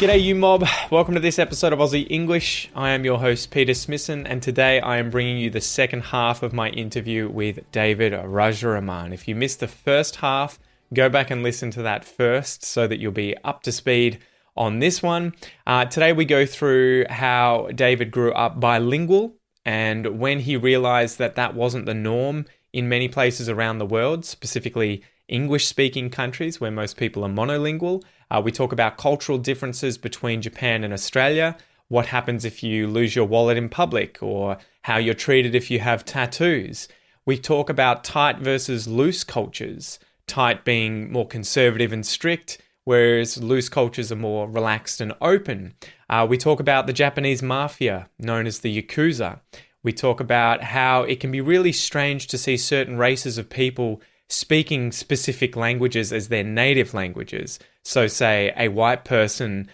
G'day you mob, welcome to this episode of Aussie English. I am your host Peter Smisson and today I am bringing you the second half of my interview with David Rajaraman. If you missed the first half, go back and listen to that first so that you'll be up to speed on this one. Today we go through how David grew up bilingual and when he realized that that wasn't the norm in many places around the world, specifically English-speaking countries where most people are monolingual. We talk about cultural differences between Japan and Australia, what happens if you lose your wallet in public, or how you're treated if you have tattoos. We talk about tight versus loose cultures, tight being more conservative and strict, whereas loose cultures are more relaxed and open. We talk about the Japanese mafia, known as the Yakuza. We talk about how it can be really strange to see certain races of people speaking specific languages as their native languages. So say a white person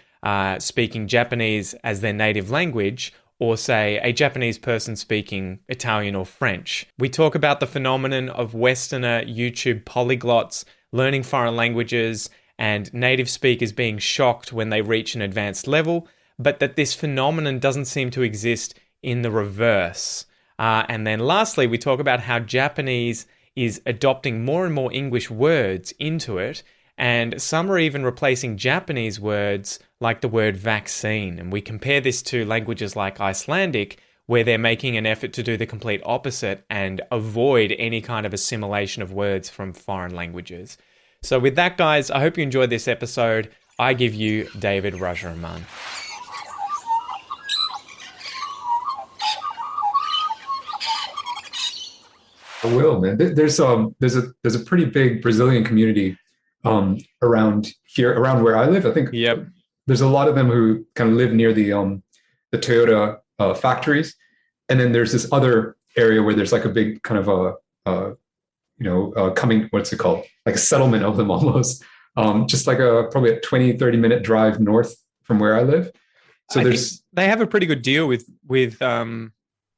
speaking Japanese as their native language, or say a Japanese person speaking Italian or French. We talk about the phenomenon of Westerner YouTube polyglots learning foreign languages and native speakers being shocked when they reach an advanced level, but that this phenomenon doesn't seem to exist in the reverse. And then lastly, we talk about how Japanese is adopting more and more English words into it, and some are even replacing Japanese words like the word vaccine. And we compare this to languages like Icelandic, where they're making an effort to do the complete opposite and avoid any kind of assimilation of words from foreign languages. So with that, guys, I hope you enjoyed this episode. I give you David Rajaraman. I will, man. There's a pretty big Brazilian community around here, around where I live. I think there's a lot of them who kind of live near the Toyota factories, and then there's this other area where there's like a big kind of what's it called? Like a settlement of them almost, just like probably a 20-30 minute drive north from where I live. So they have a pretty good deal with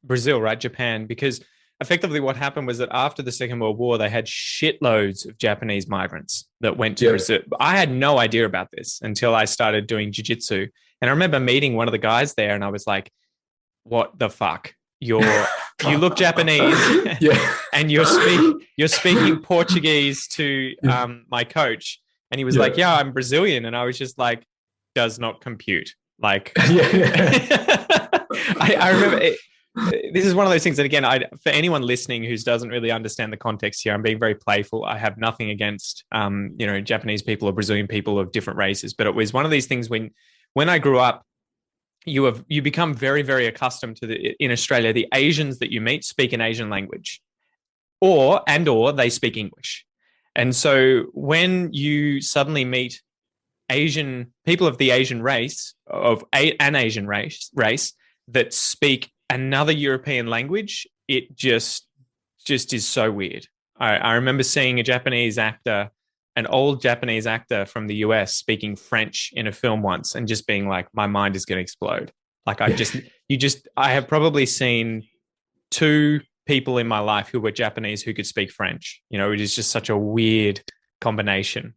Brazil, right? Japan, because effectively what happened was that after the Second World War, they had shitloads of Japanese migrants that went to Brazil. I had no idea about this until I started doing jiu-jitsu. And I remember meeting one of the guys there and I was like, what the fuck? You look Japanese and you're speaking Portuguese to my coach. And he was like, yeah, I'm Brazilian. And I was just like, does not compute. Like, I remember it. This is one of those things that, again, for anyone listening who doesn't really understand the context here, I'm being very playful. I have nothing against, Japanese people or Brazilian people of different races, but it was one of these things when I grew up, you become very, very accustomed to in Australia, the Asians that you meet speak an Asian language, or they speak English, and so when you suddenly meet Asian people of the Asian race an Asian race that speak another European language, it just is so weird. I remember seeing an old Japanese actor from the US speaking French in a film once and just being like, my mind is going to explode. Like I have probably seen two people in my life who were Japanese who could speak French. It is just such a weird combination.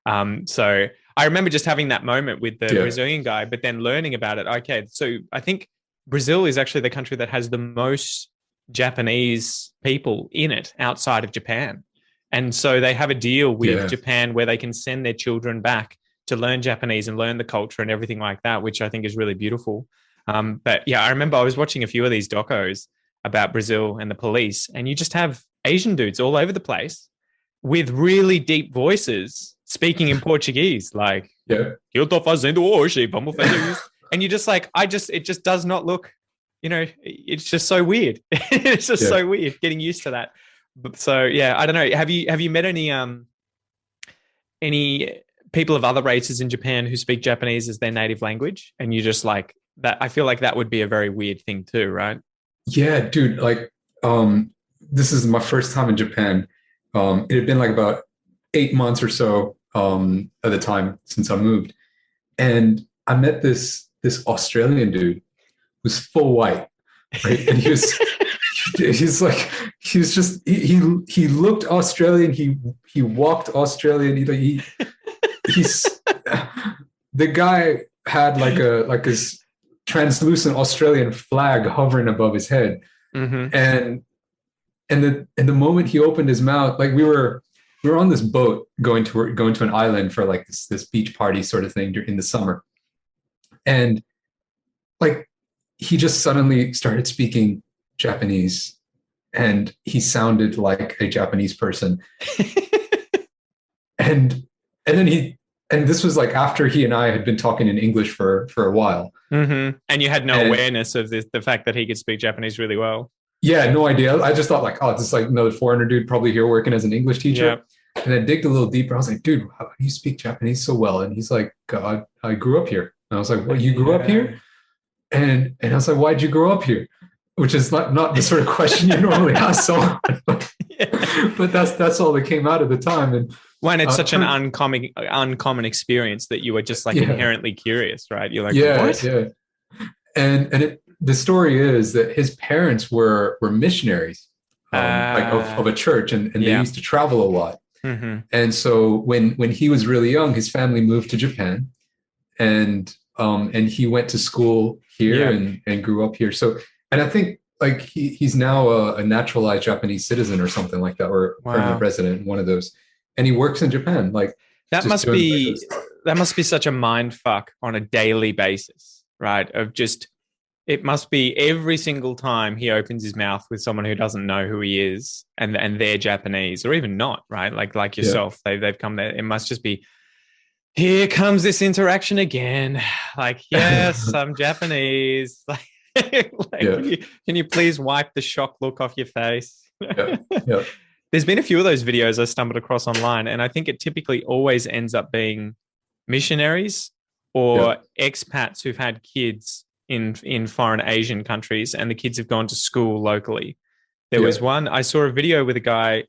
So I remember just having that moment with the Brazilian guy, but then learning about it. Okay, so I think Brazil is actually the country that has the most Japanese people in it outside of Japan. And so they have a deal with Japan where they can send their children back to learn Japanese and learn the culture and everything like that, which I think is really beautiful. But yeah, I remember I was watching a few of these docos about Brazil and the police, and you just have Asian dudes all over the place with really deep voices speaking in Portuguese, like, eu tô fazendo hoje, vamos fazer isso. And you're just like, it just does not look, it's just so weird. It's just so weird getting used to that. So yeah, I don't know. Have you met any people of other races in Japan who speak Japanese as their native language? And you just like that. I feel like that would be a very weird thing too, right? Yeah, dude. Like, this is my first time in Japan. It had been like about 8 months or so at the time since I moved, and I met this Australian dude who's full white, right? And he looked Australian. He walked Australian. He's the guy. had like this translucent Australian flag hovering above his head. Mm-hmm. And the moment he opened his mouth, like we were on this boat going to an island for like this beach party sort of thing in the summer. And like he just suddenly started speaking Japanese, and he sounded like a Japanese person. and this was like after he and I had been talking in English for a while. Mm-hmm. And you had no awareness of the fact that he could speak Japanese really well. Yeah, no idea. I just thought like, oh, this is like another foreigner dude probably here working as an English teacher. Yeah. And I digged a little deeper. I was like, dude, how do you speak Japanese so well? And he's like, God, I grew up here. And I was like, well, you grew up here? And I was like, why'd you grow up here? Which is not the sort of question you normally ask someone. But that's all that came out at the time. And when it's such an uncommon experience that you were just like inherently curious, right? You're like, what? Yeah. And the story is that his parents were missionaries like of a church, and they used to travel a lot. Mm-hmm. And so when he was really young, his family moved to Japan, and he went to school here and grew up here. So, and I think like he's now a naturalized Japanese citizen or something like that, or permanent resident, one of those. And he works in Japan. Like that must be such a mind fuck on a daily basis, right? Of just, it must be every single time he opens his mouth with someone who doesn't know who he is, and they're Japanese or even not, right? Like yourself, they've come there. It must just be, here comes this interaction again. Like, yes, I'm Japanese. Can you please wipe the shock look off your face? Yeah. There's been a few of those videos I stumbled across online, and I think it typically always ends up being missionaries or expats who've had kids in foreign Asian countries, and the kids have gone to school locally. There was one, I saw a video with a guy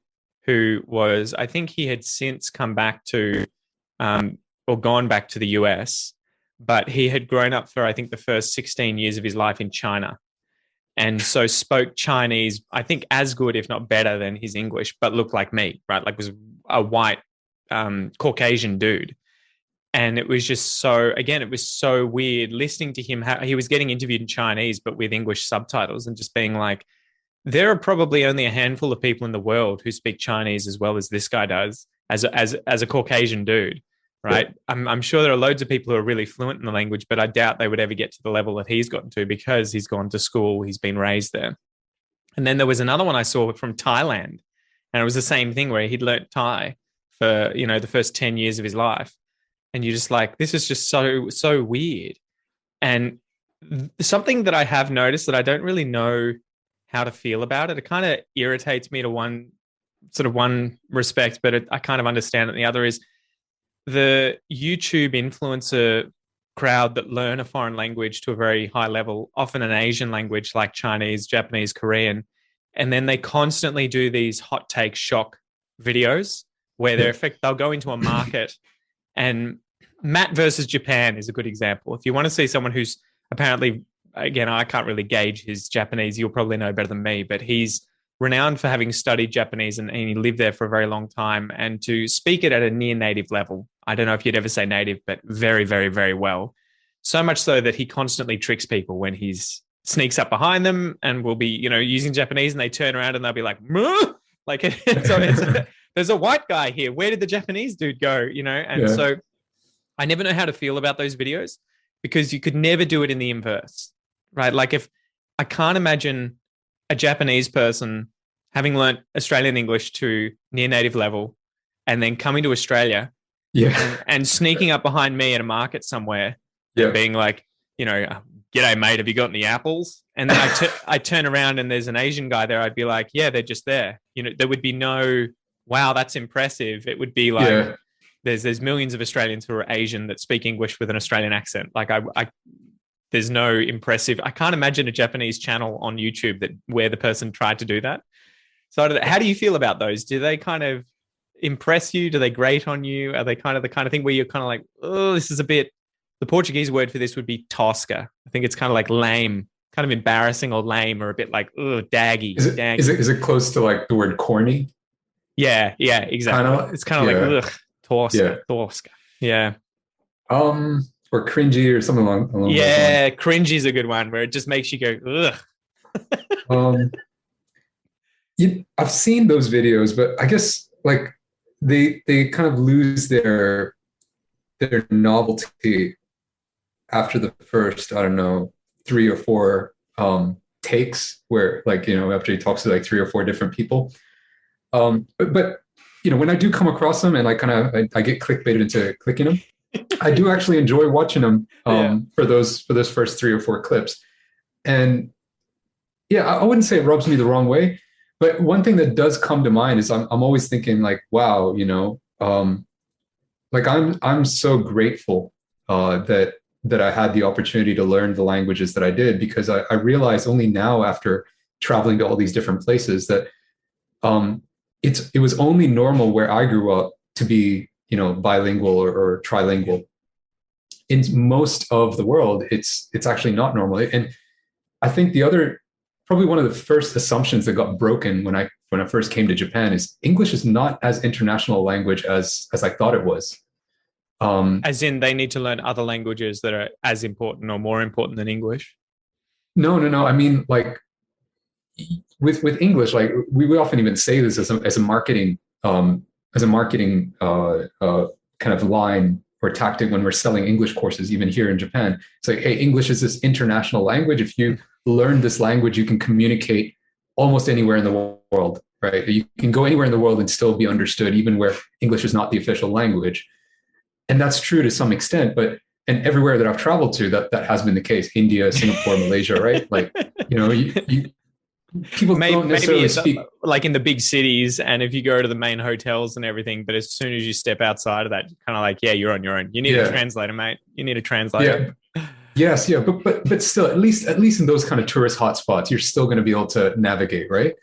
who was, I think he had since come back to or gone back to the US, but he had grown up for, I think, the first 16 years of his life in China. And so spoke Chinese, I think, as good, if not better than his English, but looked like me, right? Like was a white Caucasian dude. And it was just so, again, it was so weird listening to him, how he was getting interviewed in Chinese, but with English subtitles, and just being like, there are probably only a handful of people in the world who speak Chinese as well as this guy does as a Caucasian dude, right? Yeah. I'm sure there are loads of people who are really fluent in the language, but I doubt they would ever get to the level that he's gotten to because he's gone to school, he's been raised there. And then there was another one I saw from Thailand, and it was the same thing where he'd learnt Thai for, the first 10 years of his life. And you're just like, this is just so weird. And something that I have noticed that I don't really know how to feel about it. It kind of irritates me to one respect, but I kind of understand it. The other is the YouTube influencer crowd that learn a foreign language to a very high level, often an Asian language like Chinese, Japanese, Korean, and then they constantly do these hot take shock videos where they'll go into a market. And Matt versus Japan is a good example. If you want to see someone who's apparently, again, I can't really gauge his Japanese, you'll probably know better than me, but he's renowned for having studied Japanese and he lived there for a very long time, and to speak it at a near native level. I don't know if you'd ever say native, but very, very, very well. So much so that he constantly tricks people when he's sneaks up behind them and will be, using Japanese, and they turn around and they'll be like, "Muh!" Like, there's a white guy here. Where did the Japanese dude go? So I never know how to feel about those videos because you could never do it in the inverse, right? Like if I can't imagine a Japanese person having learnt Australian English to near native level and then coming to Australia and sneaking up behind me at a market somewhere and being like, "G'day, mate, have you got any apples?" And then I turn around and there's an Asian guy there. I'd be like, "Yeah, they're just there." There would be no, "Wow, that's impressive." It would be like, there's millions of Australians who are Asian that speak English with an Australian accent. Like there's no impressive. I can't imagine a Japanese channel on YouTube where the person tried to do that. So how do you feel about those? Do they kind of impress you? Do they grate on you? Are they kind of the kind of thing where you're kind of like, oh, this is a bit, the Portuguese word for this would be tosca. I think it's kind of like lame, kind of embarrassing or lame, or a bit like, oh, daggy. Is it close to like the word corny? Yeah, exactly. It's kind of like, ugh. Tosca. Yeah. or Cringey or something along those lines. Yeah, Cringey is a good one where it just makes you go, ugh. I've seen those videos, but I guess like they kind of lose their novelty after the first, I don't know, 3 or 4 takes where, like, after he talks to like 3 or 4 different people. But when I do come across them and I get clickbaited into clicking them, I do actually enjoy watching them for those first 3 or 4 clips. And yeah, I wouldn't say it rubs me the wrong way, but one thing that does come to mind is I'm always thinking like, wow, like I'm so grateful that I had the opportunity to learn the languages that I did, because I realized only now, after traveling to all these different places, that it was only normal where I grew up to be bilingual or trilingual. In most of the world, it's actually not normal. And I think probably one of the first assumptions that got broken when I first came to Japan is English is not as international a language as I thought it was. As in, they need to learn other languages that are as important or more important than English? No. I mean, like, with English, like we often even say this as a marketing kind of line or tactic when we're selling English courses, even here in Japan. It's like, hey, English is this international language. If you learn this language, you can communicate almost anywhere in the world, right? You can go anywhere in the world and still be understood, even where English is not the official language. And that's true to some extent, and everywhere that I've traveled to, that has been the case. India, Singapore, Malaysia, right? Like, people don't necessarily speak like in the big cities, and if you go to the main hotels and everything, but as soon as you step outside of that, you're kind of like, yeah, you're on your own. You need a translator, mate. You need a translator. Yeah. Yes, yeah, but still, at least in those kind of tourist hotspots, you're still going to be able to navigate, right?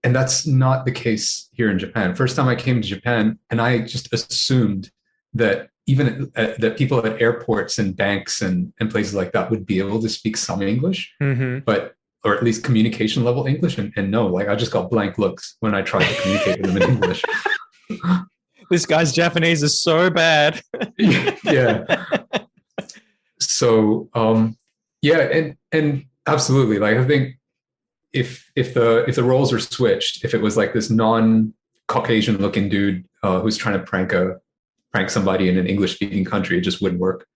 And that's not the case here in Japan. First time I came to Japan, and I just assumed that even that people at airports and banks and places like that would be able to speak some English, or at least communication level English. And no, like, I just got blank looks when I tried to communicate with them in English. This guy's Japanese is so bad. Yeah. So, and absolutely, like, I think if the roles are switched, if it was like this non-Caucasian looking dude who's trying to prank somebody in an English speaking country, it just wouldn't work.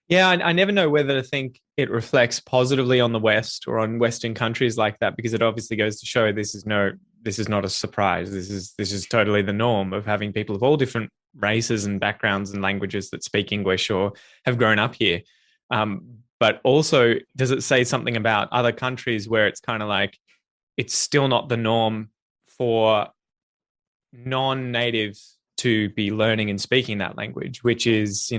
Yeah, I never know whether to think it reflects positively on the West or on Western countries like that, because it obviously goes to show this is not a surprise. This is totally the norm of having people of all different races and backgrounds and languages that speak English or have grown up here. But also, does it say something about other countries where it's kind of like it's still not the norm for non-natives to be learning and speaking that language, which is,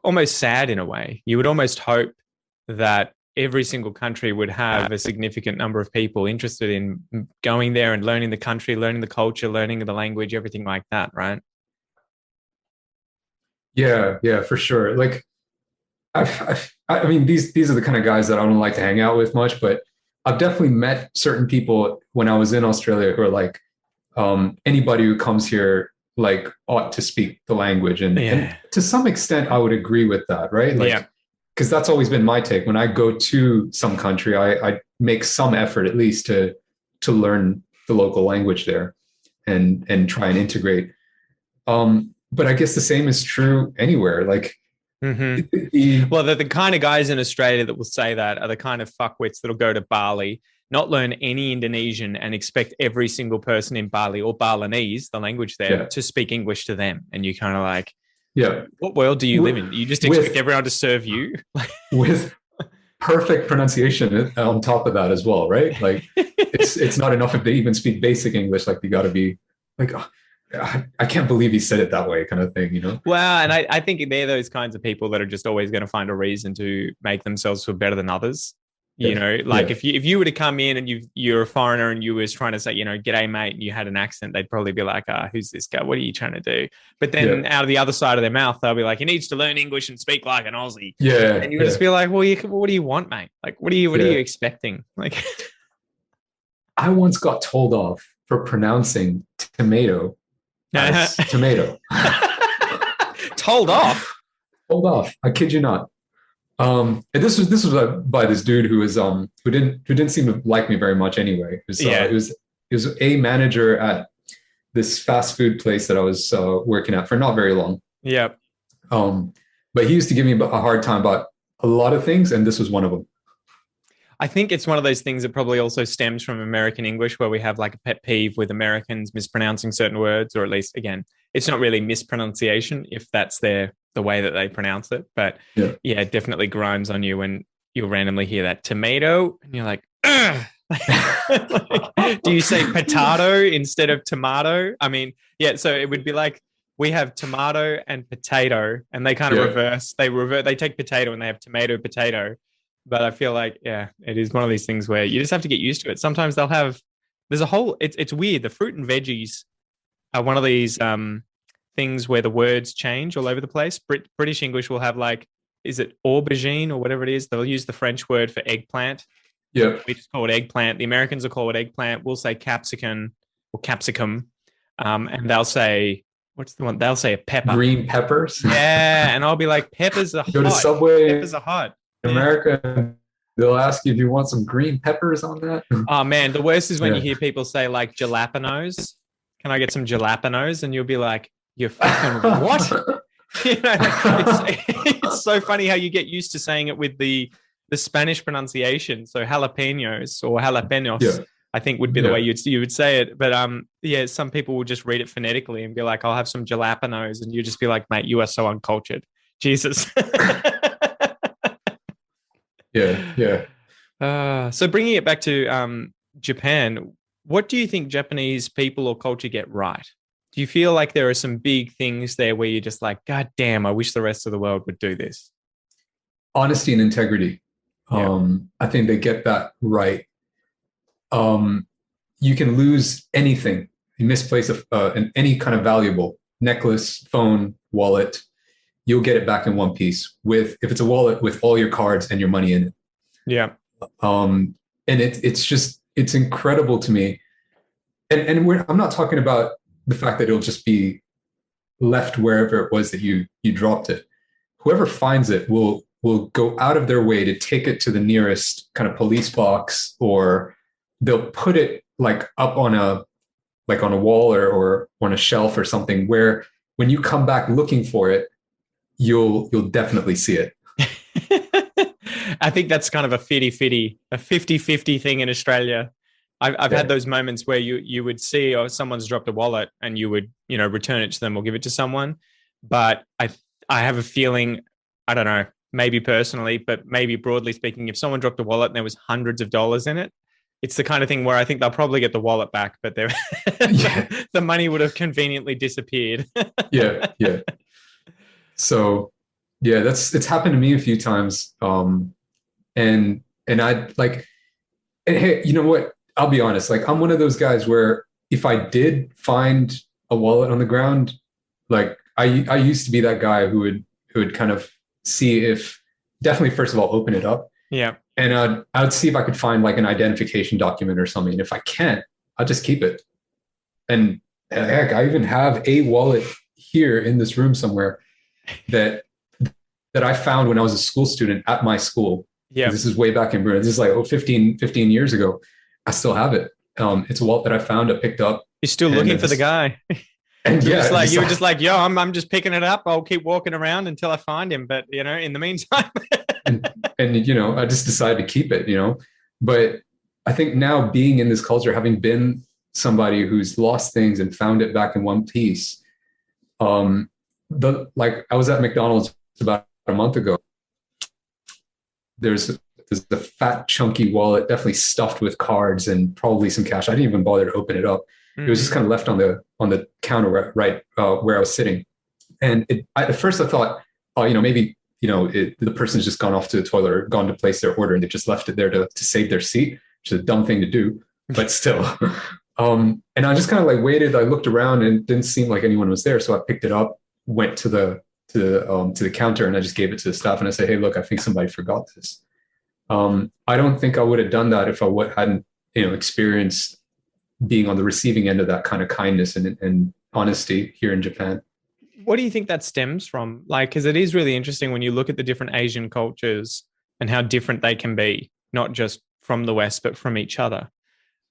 almost sad in a way. You would almost hope that every single country would have a significant number of people interested in going there and learning the country, learning the culture, learning the language, everything like that, right? Yeah, for sure. Like, I mean, these are the kind of guys that I don't like to hang out with much, but I've definitely met certain people when I was in Australia who are like, anybody who comes here, like, ought to speak the language. And to some extent, I would agree with that, right? Like, because that's always been my take. When I go to some country, I make some effort at least to learn the local language there and try and integrate. But I guess the same is true anywhere. Like, well, the kind of guys in Australia that will say that are the kind of fuckwits that'll go to Bali, not learn any Indonesian, and expect every single person in Bali or Balinese, the language there, to speak English to them. And you kind of like, what world do you live in? You just expect everyone to serve you? With perfect pronunciation on top of that as well, right? Like, it's not enough if they even speak basic English. Like, you got to be like, oh, I can't believe he said it that way, kind of thing, Well, and I think they're those kinds of people that are just always going to find a reason to make themselves feel better than others. If you were to come in and you're a foreigner and you was trying to say, g'day mate, and you had an accent, they'd probably be like, who's this guy? What are you trying to do? But then out of the other side of their mouth, they'll be like, he needs to learn English and speak like an Aussie. Yeah. And you would just be like, well, what do you want, mate? Like, what are you expecting? Like, I once got told off for pronouncing tomato as tomato. Told off? hold off. I kid you not. And this was by this dude who was who didn't seem to like me very much anyway. It was a manager at this fast food place that I was working at for not very long. Yep. But he used to give me a hard time about a lot of things, and this was one of them. I think it's one of those things that probably also stems from American English, where we have like a pet peeve with Americans mispronouncing certain words, or at least, again, it's not really mispronunciation if that's the way that they pronounce it. But yeah, it definitely grinds on you when you randomly hear that tomato and you're like, ugh. Do you say potato instead of tomato? I mean, yeah, so it would be like we have tomato and potato, and they kind of reverse. They take potato and they have tomato, potato. But I feel like, yeah, it is one of these things where you just have to get used to it. Sometimes there's a whole, it's weird. The fruit and veggies are one of these things where the words change all over the place. British English will have like, is it aubergine or whatever it is? They'll use the French word for eggplant. Yeah. We just call it eggplant. The Americans will call it eggplant. We'll say capsicum or capsicum. And they'll say, what's the one? They'll say a pepper. Green peppers. Yeah. And I'll be like, peppers are hot. Go to Subway. Peppers are hot. In America, they'll ask you, do you want some green peppers on that? Oh, man. The worst is when you hear people say like jalapenos. Can I get some jalapenos? And you'll be like, you're fucking what? It's so funny how you get used to saying it with the Spanish pronunciation. So jalapenos or jalapenos, I think would be the way you would say it. But some people will just read it phonetically and be like, I'll have some jalapenos. And you just be like, mate, you are so uncultured. Jesus. So bringing it back to Japan, what do you think Japanese people or culture get right? Do you feel like there are some big things there where you're just like, God damn, I wish the rest of the world would do this? Honesty and integrity. I think they get that right. You can lose anything. You misplace any kind of valuable necklace, phone, wallet. You'll get it back in one piece if it's a wallet with all your cards and your money in it. Yeah. And it's incredible to me. And I'm not talking about the fact that it'll just be left wherever it was that you dropped it. Whoever finds it will go out of their way to take it to the nearest kind of police box, or they'll put it like up on a wall or on a shelf or something, where when you come back looking for it, you'll definitely see it. I think that's kind of a 50-50 thing in Australia. I've had those moments where you would see, someone's dropped a wallet and you would, return it to them or give it to someone. But I have a feeling, I don't know, maybe personally, but maybe broadly speaking, if someone dropped a wallet and there was hundreds of dollars in it, it's the kind of thing where I think they'll probably get the wallet back, but the money would have conveniently disappeared. Yeah. So it's happened to me a few times. And I like, and hey, you know what? I'll be honest. Like, I'm one of those guys where if I did find a wallet on the ground, like I used to be that guy who would kind of see if, definitely first of all, open it up. Yeah. And I would see if I could find like an identification document or something. And if I can't, I'll just keep it. And heck, I even have a wallet here in this room somewhere that I found when I was a school student at my school. Yeah. This is way back in Brunei. This is like 15 years ago. I still have it. It's a wallet that I found, I picked up. You're still looking for the guy. And you were just like, yo, I'm just picking it up. I'll keep walking around until I find him. But, in the meantime. and I just decided to keep it, But I think now, being in this culture, having been somebody who's lost things and found it back in one piece, I was at McDonald's about a month ago. There's the fat, chunky wallet, definitely stuffed with cards and probably some cash. I didn't even bother to open it up. Mm-hmm. It was just kind of left on the counter right where I was sitting. And at first I thought, maybe the person's just gone off to the toilet or gone to place their order and they just left it there to save their seat, which is a dumb thing to do, but still. And I just kind of like waited. I looked around and it didn't seem like anyone was there, so I picked it up, went to the counter, and I just gave it to the staff and I said, "Hey, look, I think somebody forgot this." I don't think I would have done that if I hadn't, experienced being on the receiving end of that kind of kindness and honesty here in Japan. What do you think that stems from? Like, because it is really interesting when you look at the different Asian cultures and how different they can be, not just from the West, but from each other.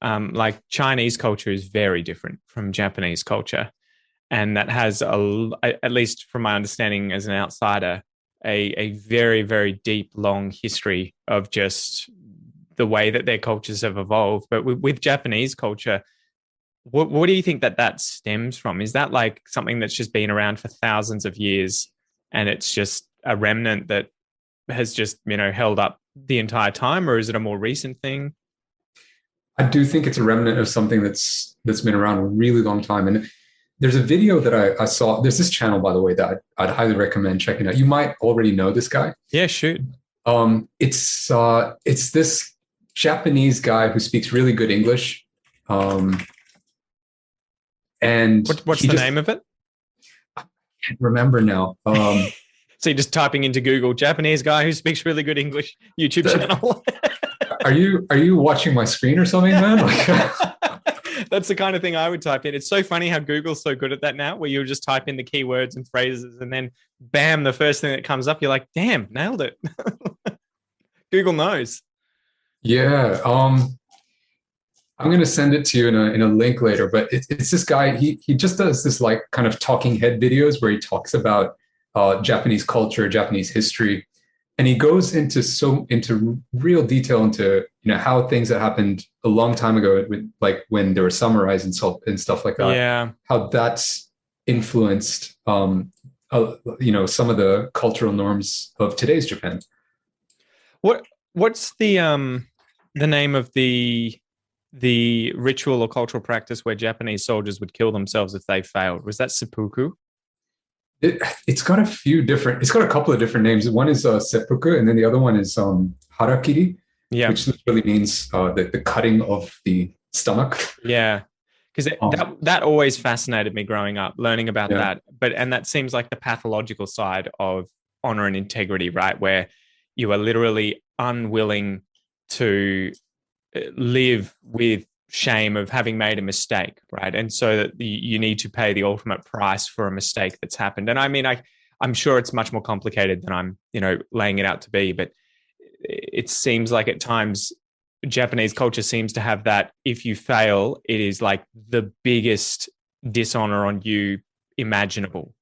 Like Chinese culture is very different from Japanese culture. And that has, at least from my understanding as an outsider, a very, very deep, long history of just the way that their cultures have evolved. But with Japanese culture, what do you think that stems from? Is that like something that's just been around for thousands of years and it's just a remnant that has just, held up the entire time, or is it a more recent thing? I do think it's a remnant of something that's been around a really long time. And there's a video that I saw. There's this channel, by the way, that I'd highly recommend checking out. You might already know this guy. Yeah, shoot. It's this Japanese guy who speaks really good English. And what's the name of it? I can't remember now. So you're just typing into Google Japanese guy who speaks really good English YouTube channel. Are you watching my screen or something, man? That's the kind of thing I would type in. It's so funny how Google's so good at that now, where you'll just type in the keywords and phrases and then bam, the first thing that comes up, you're like, damn, nailed it. Google knows. Yeah. I'm going to send it to you in a link later, but it's this guy. He just does this like kind of talking head videos where he talks about Japanese culture, Japanese history. And he goes into real detail into how things that happened a long time ago, like when there were samurais and stuff like that. Yeah, how that's influenced some of the cultural norms of today's Japan. What's the name of the ritual or cultural practice where Japanese soldiers would kill themselves if they failed? Was that seppuku? It's got a couple of different names. One is seppuku, and then the other one is harakiri, which literally means the cutting of the stomach. Yeah, because that always fascinated me growing up, learning about that. And that seems like the pathological side of honor and integrity, right? Where you are literally unwilling to live with shame of having made a mistake, right? And so that you need to pay the ultimate price for a mistake that's happened. And I mean, I'm sure it's much more complicated than I'm, laying it out to be, but it seems like at times Japanese culture seems to have that if you fail, it is like the biggest dishonor on you imaginable.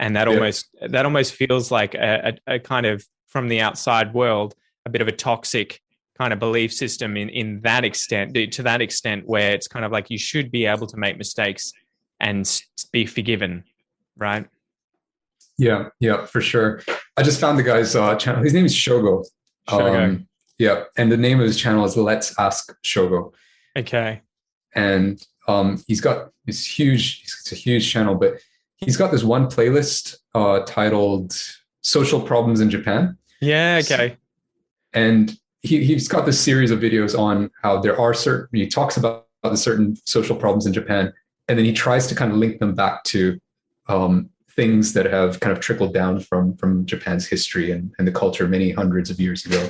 And that almost feels like a kind of, from the outside world, a bit of a toxic kind of belief system to that extent where it's kind of like you should be able to make mistakes and be forgiven, right? Yeah, for sure. I just found the guy's channel. His name is Shogo. Shogo. And the name of his channel is Let's Ask Shogo. Okay. And he's got this it's a huge channel, but he's got this one playlist titled Social Problems in Japan. Yeah, okay. And he's got this series of videos on how he talks about the certain social problems in Japan, and then he tries to kind of link them back to things that have kind of trickled down from Japan's history and the culture many hundreds of years ago.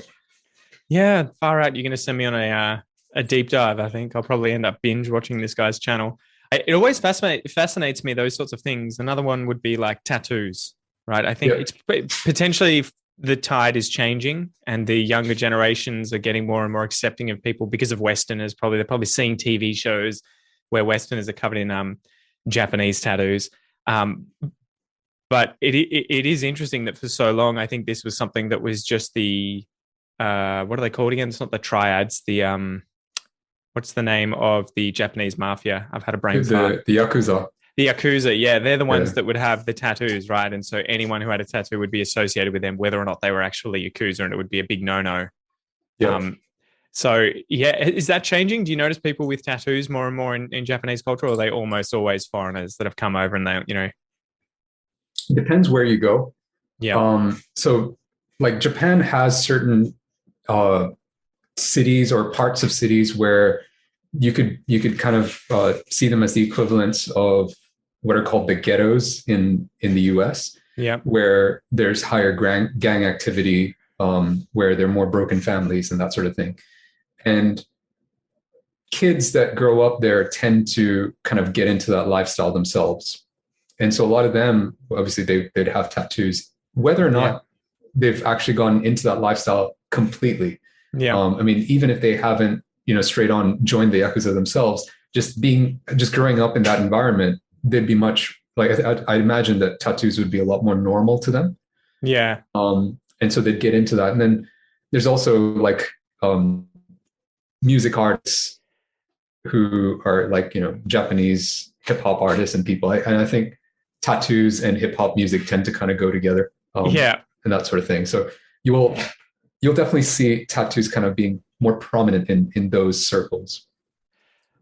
Yeah, far out. You're going to send me on a deep dive. I think I'll probably end up binge watching this guy's channel. It always fascinates me, those sorts of things. Another one would be like tattoos, right? I think it's potentially the tide is changing and the younger generations are getting more and more accepting of people because of Westerners. They're probably seeing TV shows where Westerners are covered in Japanese tattoos. But it is interesting that for so long, I think this was something that was just the, what are they called again? It's not the triads. The, what's the name of the Japanese mafia? I've had a brain fart. The Yakuza. The Yakuza, yeah, they're the ones that would have the tattoos, right? And so anyone who had a tattoo would be associated with them, whether or not they were actually Yakuza, and it would be a big no-no. Yeah. So, yeah, is that changing? Do you notice people with tattoos more and more in Japanese culture, or are they almost always foreigners that have come over and they, It depends where you go. Yeah. So, like Japan has certain cities or parts of cities where you could kind of see them as the equivalents of what are called the ghettos in the US, where there's higher gang activity, where there are more broken families and that sort of thing. And kids that grow up there tend to kind of get into that lifestyle themselves. And so a lot of them, obviously, they'd have tattoos, whether or not they've actually gone into that lifestyle completely. Yeah. I mean, even if they haven't, straight on joined the Yakuza themselves, just growing up in that environment, they'd be much like, I imagine that tattoos would be a lot more normal to them. Yeah. And so they'd get into that. And then there's also like music artists who are like, Japanese hip hop artists and people. And I think tattoos and hip hop music tend to kind of go together. And that sort of thing. So you'll definitely see tattoos kind of being more prominent in those circles.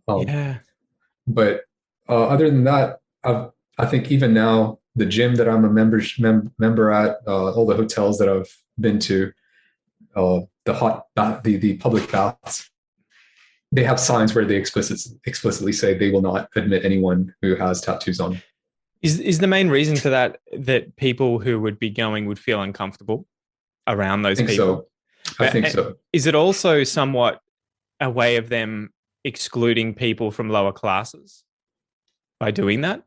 But other than that, I think even now, the gym that I'm a member at, all the hotels that I've been to, the public baths, they have signs where they explicitly say they will not admit anyone who has tattoos on. Is the main reason for that people who would be going would feel uncomfortable around those people? I think so. Is it also somewhat a way of them excluding people from lower classes by doing that?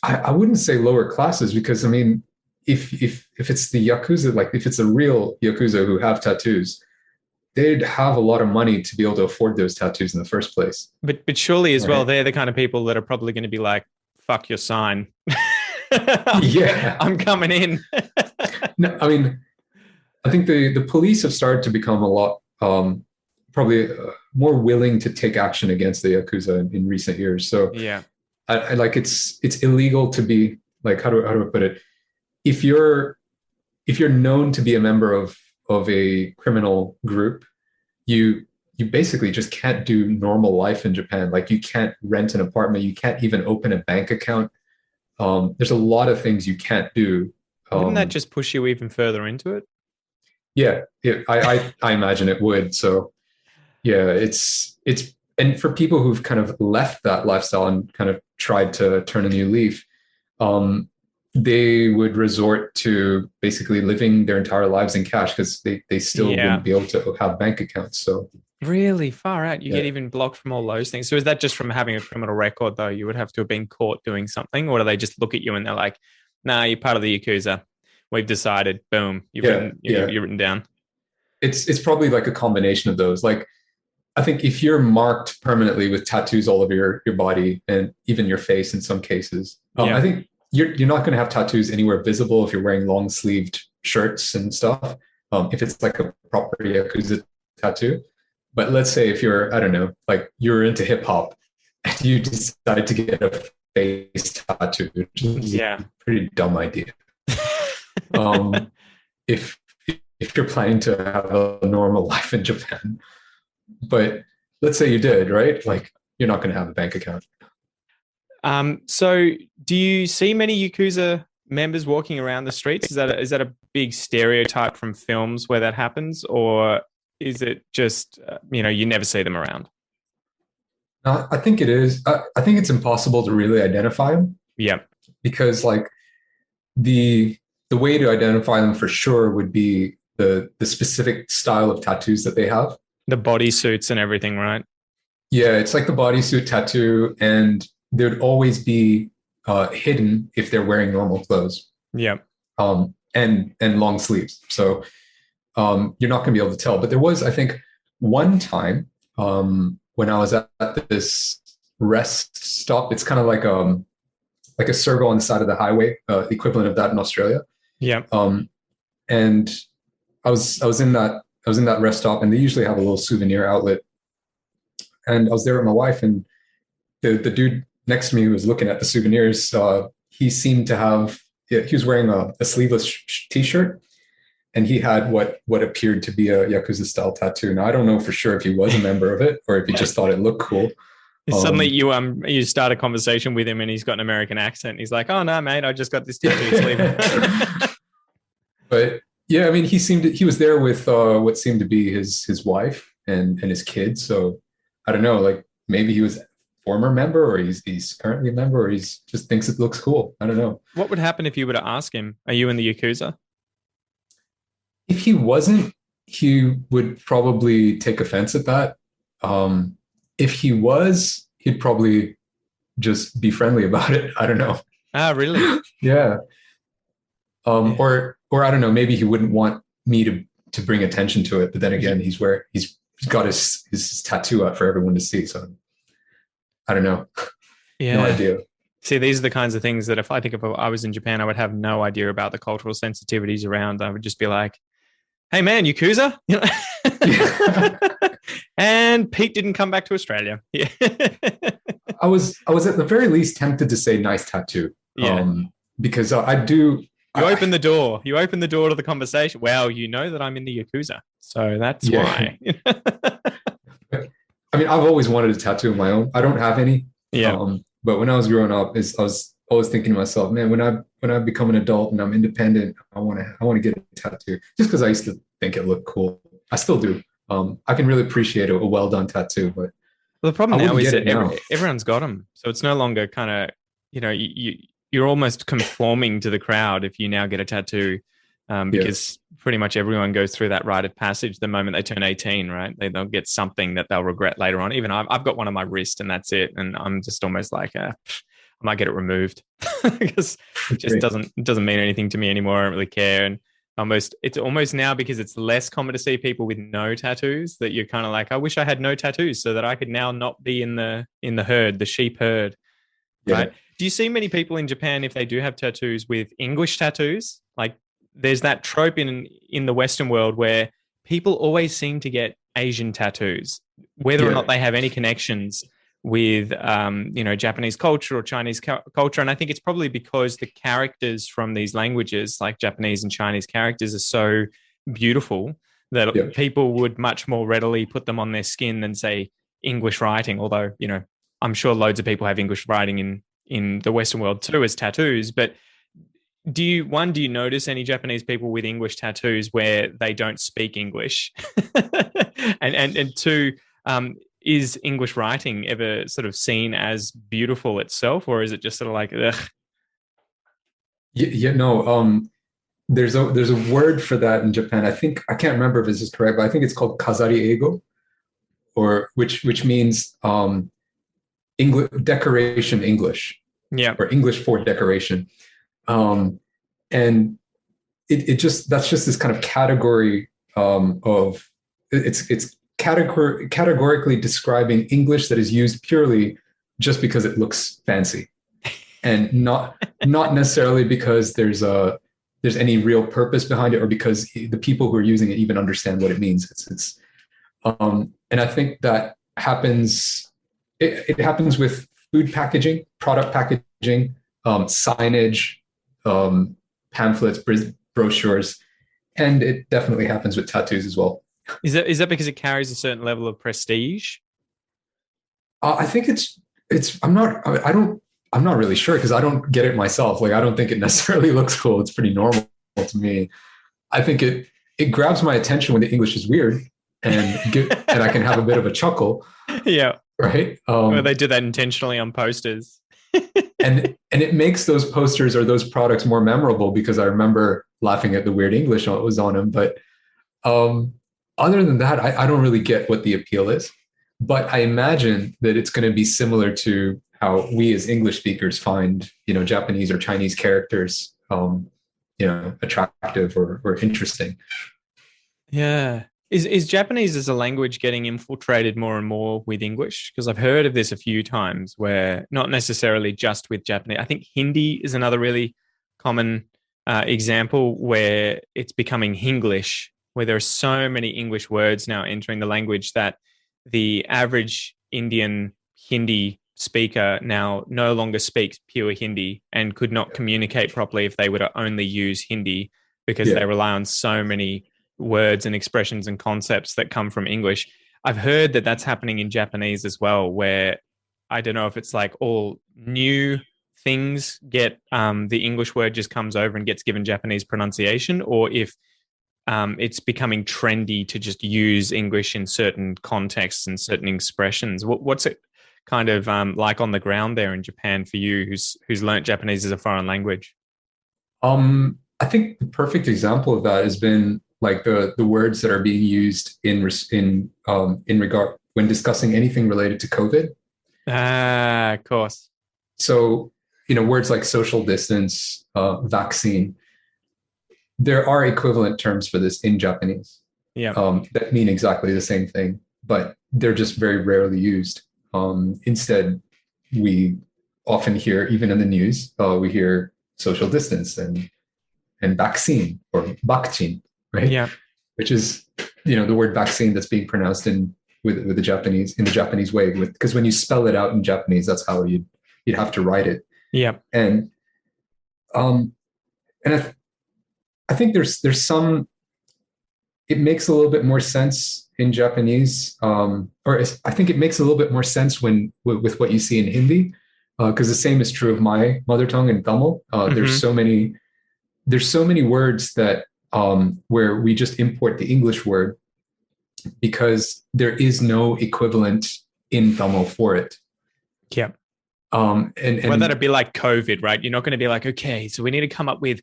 I wouldn't say lower classes, because I mean, if it's the Yakuza, like if it's a real Yakuza who have tattoos, they'd have a lot of money to be able to afford those tattoos in the first place. But surely as well, they're the kind of people that are probably going to be like, fuck your sign. I'm coming in. No, I mean, I think the police have started to become a lot probably more willing to take action against the Yakuza in recent years. So I like it's illegal to be like, how do I put it? If you're known to be a member of a criminal group, you basically just can't do normal life in Japan. Like you can't rent an apartment, you can't even open a bank account. There's a lot of things you can't do. Wouldn't that just push you even further into it? Yeah, I imagine it would. So yeah, it's and for people who've kind of left that lifestyle and kind of tried to turn a new leaf, they would resort to basically living their entire lives in cash, because they still wouldn't be able to have bank accounts. So really far out, you get even blocked from all those things. So is that just from having a criminal record though? You would have to have been caught doing something, or do they just look at you and they're like, nah, you're part of the Yakuza. We've decided, boom, you're written down. It's probably like a combination of those. Like, I think if you're marked permanently with tattoos all over your body and even your face in some cases, I think you're not going to have tattoos anywhere visible if you're wearing long sleeved shirts and stuff. If it's like a proper Yakuza tattoo. But let's say if you're, I don't know, like you're into hip hop and you decide to get a face tattoo, which is a pretty dumb idea. If you're planning to have a normal life in Japan, but let's say you did, right? Like you're not going to have a bank account. So do you see many Yakuza members walking around the streets? Is that a big stereotype from films where that happens, or is it just you never see them around? I think it is. I think it's impossible to really identify them. Yeah, because like the way to identify them for sure would be the specific style of tattoos that they have. The bodysuits and everything, right? Yeah, it's like the bodysuit tattoo, and they'd always be hidden if they're wearing normal clothes. Yeah. And long sleeves. So you're not going to be able to tell. But there was, I think, one time when I was at this rest stop. It's kind of like a circle on the side of the highway, the equivalent of that in Australia. Yeah. And I was in that rest stop, and they usually have a little souvenir outlet. And I was there with my wife, and the dude next to me who was looking at the souvenirs, he seemed to have, he was wearing a sleeveless t-shirt, and he had what appeared to be a Yakuza style tattoo. Now I don't know for sure if he was a member of it or if he just thought it looked cool. Suddenly you start a conversation with him and he's got an American accent. He's like, "Oh no, mate, I just got this tattoo sleeve." But yeah, I mean, he was there with what seemed to be his wife and his kids. So I don't know, like maybe he was a former member, or he's currently a member, or he's just thinks it looks cool. I don't know. What would happen if you were to ask him, "Are you in the Yakuza?" If he wasn't, he would probably take offense at that. If he was, he'd probably just be friendly about it. I don't know. Ah, really? Yeah. Yeah. Or I don't know, maybe he wouldn't want me to bring attention to it, but then again, he's got his tattoo out for everyone to see. So I don't know. No Yeah. idea. See, these are the kinds of things that if I was in Japan, I would have no idea about the cultural sensitivities around. I would just be like, "Hey, man, Yakuza," you know. And Pete didn't come back to Australia. Yeah. I was at the very least tempted to say nice tattoo. Yeah. Because I do. You open the door. You open the door to the conversation. Well, you know that I'm in the Yakuza, so that's why. I mean, I've always wanted a tattoo of my own. I don't have any. Yeah. But when I was growing up, I was always thinking to myself, man, when I become an adult and I'm independent, I want to get a tattoo. Just because I used to think it looked cool. I still do. I can really appreciate a well done tattoo, but Well, the problem now is that now. Everyone's got them, so it's no longer kind of you're almost conforming to the crowd if you now get a tattoo, because pretty much everyone goes through that rite of passage the moment they turn 18, right? They'll get something that they'll regret later on. Even I've got one on my wrist, and that's it. And I'm just almost like, I might get it removed because it just doesn't mean anything to me anymore. I don't really care. And it's almost now, because it's less common to see people with no tattoos, that you're kind of like, I wish I had no tattoos so that I could now not be in the herd, the sheep herd, right? Do you see many people in Japan, if they do have tattoos, with English tattoos? Like, there's that trope in the Western world where people always seem to get Asian tattoos, whether or not they have any connections with Japanese culture or Chinese culture. And I think it's probably because the characters from these languages, like Japanese and Chinese characters, are so beautiful that people would much more readily put them on their skin than, say, English writing. Although, I'm sure loads of people have English writing in the Western world too as tattoos. But do you notice any Japanese people with English tattoos where they don't speak English? and two, is English writing ever sort of seen as beautiful itself, or is it just sort of like, ugh? No. There's a word for that in Japan. I can't remember if this is correct, but I think it's called kazari eigo, or which means English decoration English, or English for decoration, and that's just this kind of category of it's categorically describing English that is used purely just because it looks fancy, and not necessarily because there's any real purpose behind it, or because the people who are using it even understand what it means. And I think that happens. It happens with food packaging, product packaging, signage, pamphlets, brochures, and it definitely happens with tattoos as well. Is that because it carries a certain level of prestige? I think I'm not really sure, because I don't get it myself. Like, I don't think it necessarily looks cool. It's pretty normal to me. I think it grabs my attention when the English is weird, and I can have a bit of a chuckle. Yeah. Right. Well, they do that intentionally on posters. and it makes those posters or those products more memorable, because I remember laughing at the weird English that was on them. But other than that, I don't really get what the appeal is. But I imagine that it's going to be similar to how we as English speakers find, Japanese or Chinese characters, attractive or interesting. Yeah. Is Japanese as a language getting infiltrated more and more with English? Because I've heard of this a few times, where not necessarily just with Japanese. I think Hindi is another really common example where it's becoming Hinglish, where there are so many English words now entering the language that the average Indian Hindi speaker now no longer speaks pure Hindi and could not communicate properly if they were to only use Hindi, because they rely on so many words and expressions and concepts that come from English. I've heard that that's happening in Japanese as well, where I don't know if it's like all new things get the English word just comes over and gets given Japanese pronunciation, or if it's becoming trendy to just use English in certain contexts and certain expressions. What's it kind of like on the ground there in Japan for you, who's learnt Japanese as a foreign language? I think the perfect example of that has been like the words that are being used in regard when discussing anything related to COVID. Ah, of course. So words like social distance, vaccine, there are equivalent terms for this in Japanese. Yeah. That mean exactly the same thing, but they're just very rarely used. Instead, we often hear, even in the news, we hear social distance and vaccine or vaccine, right? Yeah. Which is, the word vaccine that's being pronounced with the Japanese way, because when you spell it out in Japanese, that's how you'd have to write it. Yeah. And I think there's some, it makes a little bit more sense in Japanese, I think it makes a little bit more sense with what you see in Hindi, because the same is true of my mother tongue in Tamil. There's so many words that where we just import the English word because there is no equivalent in Tamil for it. Yeah. And well, that'd be like COVID, right? You're not going to be like, okay, so we need to come up with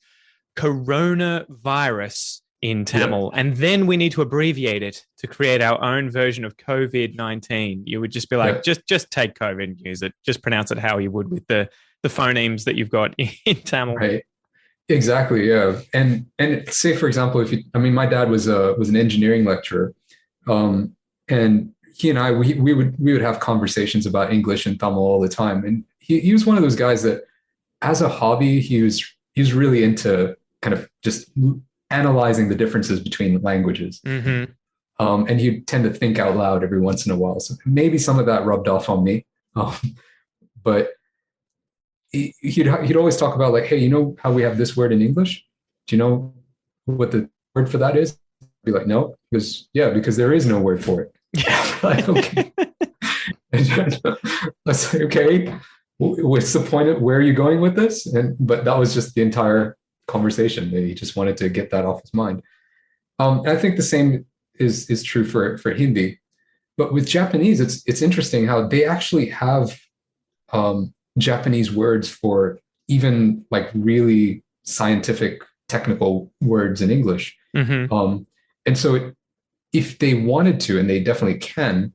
coronavirus in Tamil, and then we need to abbreviate it to create our own version of COVID-19. You would just be like, just take COVID and use it. Just pronounce it how you would with the phonemes that you've got in Tamil. Right. Exactly. Yeah. And say, for example, my dad was an engineering lecturer, and he and I, we would have conversations about English and Tamil all the time. And he was one of those guys that, as a hobby, he was really into kind of just analyzing the differences between languages. Mm-hmm. And he'd tend to think out loud every once in a while. So maybe some of that rubbed off on me. But he'd always talk about, like, hey, you know how we have this word in English? Do you know what the word for that is? I'd be like, no. Because there is no word for it. Like, okay. I say, okay, what's the point of, where are you going with this? But that was just the entire conversation. He just wanted to get that off his mind. I think the same is true for Hindi. But with Japanese, it's interesting how they actually have Japanese words for even like really scientific, technical words in English. Mm-hmm. And so if they wanted to, and they definitely can,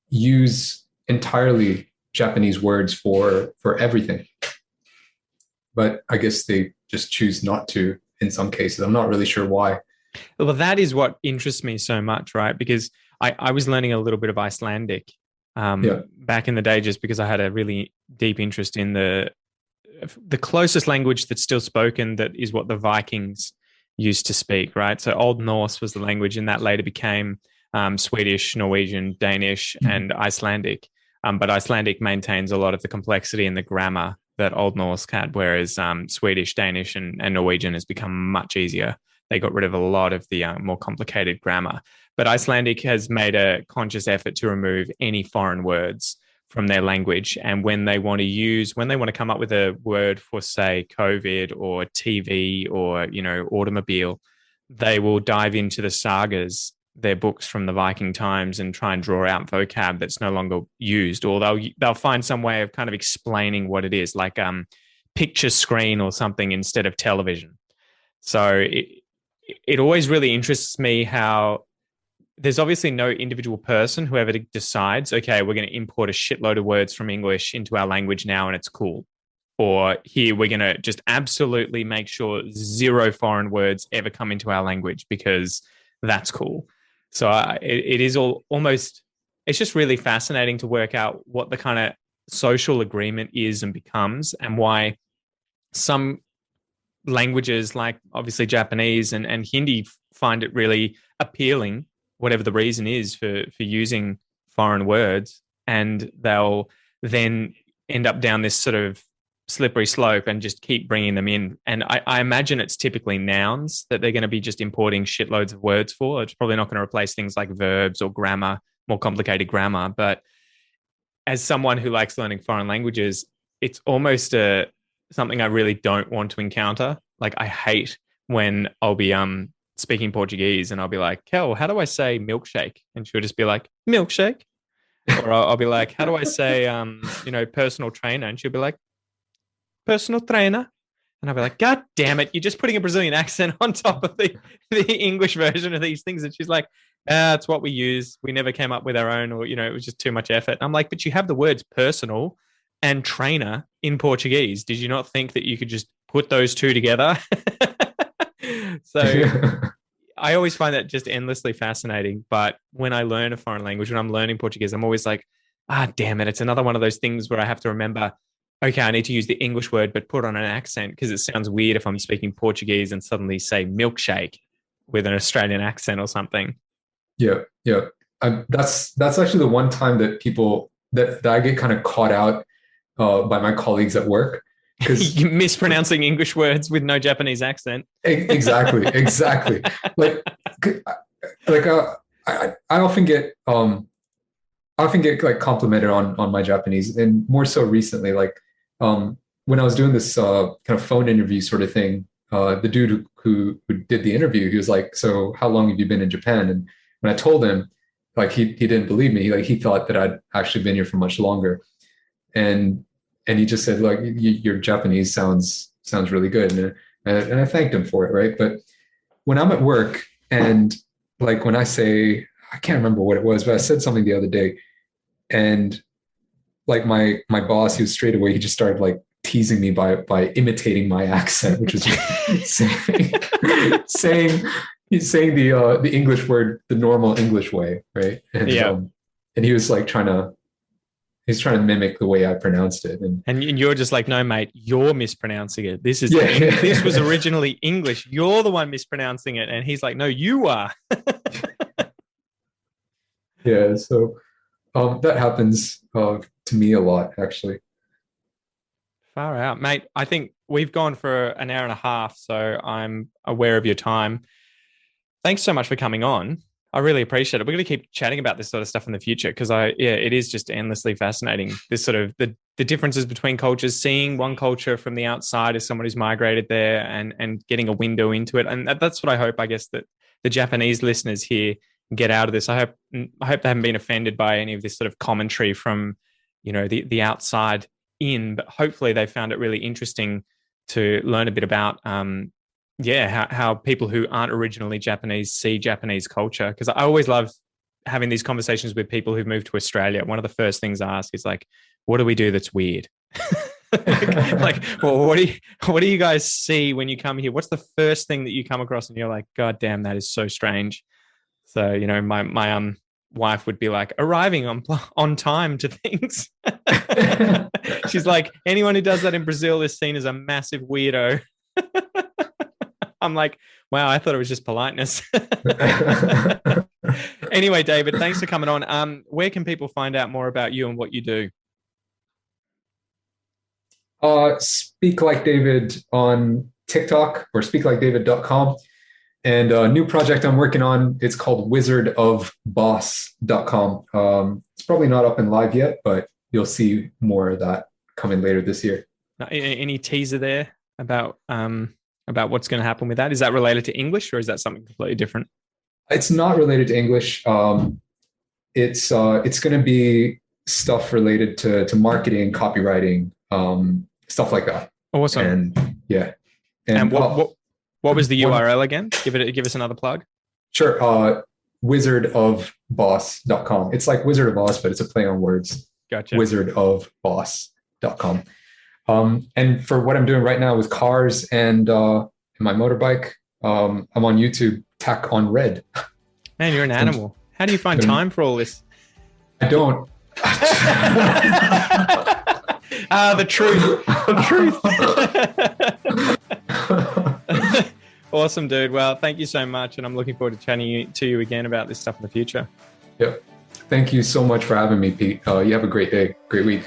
use entirely Japanese words for everything. But I guess they just choose not to in some cases. I'm not really sure why. Well, that is what interests me so much, right? Because I was learning a little bit of Icelandic back in the day, just because I had a really deep interest in the closest language that's still spoken, that is what the Vikings used to speak, right? So Old Norse was the language, and that later became Swedish, Norwegian, Danish, and Icelandic. But Icelandic maintains a lot of the complexity and the grammar that Old Norse had, whereas Swedish, Danish, and Norwegian has become much easier. They got rid of a lot of the more complicated grammar. But Icelandic has made a conscious effort to remove any foreign words from their language. And when they want to come up with a word for, say, COVID or TV or, automobile, they will dive into the sagas, their books from the Viking times, and try and draw out vocab that's no longer used, or they'll find some way of kind of explaining what it is, like picture screen or something instead of television. So it always really interests me how there's obviously no individual person who ever decides, okay, we're going to import a shitload of words from English into our language now and it's cool. Or here we're going to just absolutely make sure zero foreign words ever come into our language because that's cool. So it is almost, it's just really fascinating to work out what the kind of social agreement is and becomes, and why some languages like obviously Japanese and Hindi find it really appealing, whatever the reason is for using foreign words, and they'll then end up down this sort of slippery slope and just keep bringing them in. And I imagine it's typically nouns that they're going to be just importing shitloads of words for. It's probably not going to replace things like verbs or grammar, more complicated grammar. But as someone who likes learning foreign languages, it's almost something I really don't want to encounter. Like, I hate when I'll be speaking Portuguese and I'll be like, Kel, how do I say milkshake? And she'll just be like, milkshake. Or I'll be like, how do I say, personal trainer? And she'll be like, personal trainer. And I'll be like, God damn it, you're just putting a Brazilian accent on top of the English version of these things. And she's like, it's what we use. We never came up with our own, or, it was just too much effort. And I'm like, but you have the words personal and trainer in Portuguese. Did you not think that you could just put those two together? So I always find that just endlessly fascinating. But when I learn a foreign language, when I'm learning Portuguese, I'm always like, damn it. It's another one of those things where I have to remember, okay, I need to use the English word, but put on an accent, because it sounds weird if I'm speaking Portuguese and suddenly say milkshake with an Australian accent or something. Yeah. That's actually the one time that people that I get kind of caught out by my colleagues at work. You're mispronouncing English words with no Japanese accent. Exactly. Like I often get like complimented on my Japanese, and more so recently, like when I was doing this kind of phone interview sort of thing, the dude who did the interview, he was like, "So how long have you been in Japan?" And when I told him, like he didn't believe me. He thought that I'd actually been here for much longer, and he just said, like, your Japanese sounds really good, and I thanked him for it, right? But when I'm at work, and like when I say, I can't remember what it was, but I said something the other day, and like my boss, he was straight away, he just started like teasing me by imitating my accent, which is saying the English word the normal English way, right? And and he was like trying to mimic the way I pronounced it, and you're just like, no, mate, you're mispronouncing it. This is this was originally English. You're the one mispronouncing it, and he's like, no, you are. Yeah, so that happens to me a lot, actually. Far out, mate. I think we've gone for an hour and a half, so I'm aware of your time. Thanks so much for coming on. I really appreciate it. We're going to keep chatting about this sort of stuff in the future, because it is just endlessly fascinating. This sort of the differences between cultures, seeing one culture from the outside as someone who's migrated there, and getting a window into it. And that's what I hope, I guess, that the Japanese listeners here get out of this. I hope they haven't been offended by any of this sort of commentary from, the outside in, but hopefully they found it really interesting to learn a bit about how people who aren't originally Japanese see Japanese culture. Because I always love having these conversations with people who've moved to Australia. One of the first things I ask is like, what do we do that's weird? Well, what do you guys see when you come here? What's the first thing that you come across and you're like, God damn, that is so strange? So, my wife would be like, arriving on time to things. She's like, anyone who does that in Brazil is seen as a massive weirdo. I'm like, wow, I thought it was just politeness. Anyway, David, thanks for coming on. Where can people find out more about you and what you do? Speak Like David on TikTok, or speaklikedavid.com. And a new project I'm working on, it's called wizardofboss.com. It's probably not up and live yet, but you'll see more of that coming later this year. Any teaser there about what's going to happen with that? Is that related to English, or is that something completely different? It's not related to English. It's going to be stuff related to marketing, copywriting, stuff like that. Awesome. And yeah. And what was the URL again? Give us another plug. Sure. Wizardofboss.com. It's like Wizard of Oz, but it's a play on words. Gotcha. Wizardofboss.com. And for what I'm doing right now with cars and my motorbike, I'm on YouTube, Tack on Red. Man, you're an animal. How do you find time for all this? I don't. The truth. Awesome, dude. Well, thank you so much. And I'm looking forward to chatting to you again about this stuff in the future. Yep. Thank you so much for having me, Pete. You have a great day. Great week.